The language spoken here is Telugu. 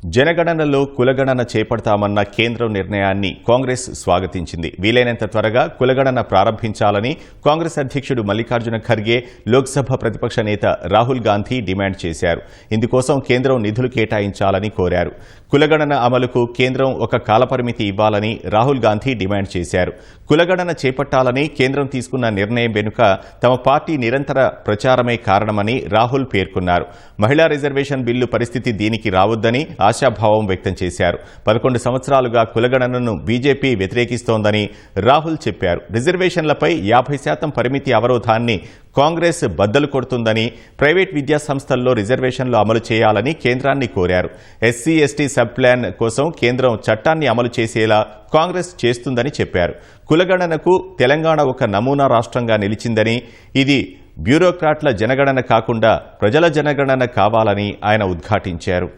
జనగణనలో కులగణన చేపడతామన్న కేంద్రం నిర్ణయాన్ని కాంగ్రెస్ స్వాగతించింది. వీలైనంత త్వరగా కులగణన ప్రారంభించాలని కాంగ్రెస్ అధ్యక్షుడు మల్లికార్జున ఖర్గే, లోక్సభ ప్రతిపక్ష నేత రాహుల్ గాంధీ డిమాండ్ చేశారు. ఇందుకోసం కేంద్రం నిధులు కేటాయించాలని కోరారు. కులగణన అమలుకు కేంద్రం ఒక కాలపరిమితి ఇవ్వాలని రాహుల్ గాంధీ డిమాండ్ చేశారు. కులగణన చేపట్టాలని కేంద్రం తీసుకున్న నిర్ణయం వెనుక తమ పార్టీ నిరంతర ప్రచారమే కారణమని రాహుల్ పేర్కొన్నారు. మహిళా రిజర్వేషన్ బిల్లు పరిస్థితి దీనికి రావద్దని ఆశాభావం వ్యక్తం చేశారు. 11 సంవత్సరాలుగా కులగణనను బీజేపీ వ్యతిరేకిస్తోందని రాహుల్ చెప్పారు. రిజర్వేషన్లపై 50% పరిమితి అవరోధాన్ని కాంగ్రెస్ బద్దలు కొడుతుందని, ప్రైవేట్ విద్యా సంస్థల్లో రిజర్వేషన్లు అమలు చేయాలని కేంద్రాన్ని కోరారు. ఎస్సీ ఎస్టీ సబ్ ప్లాన్ కోసం కేంద్రం చట్టాన్ని అమలు చేసేలా కాంగ్రెస్ చేస్తుందని చెప్పారు. కులగణనకు తెలంగాణ ఒక నమూనా రాష్ట్రంగా నిలిచిందని, ఇది బ్యూరోక్రాట్ల జనగణన కాకుండా ప్రజల జనగణన కావాలని ఆయన ఉద్ఘాటించారు.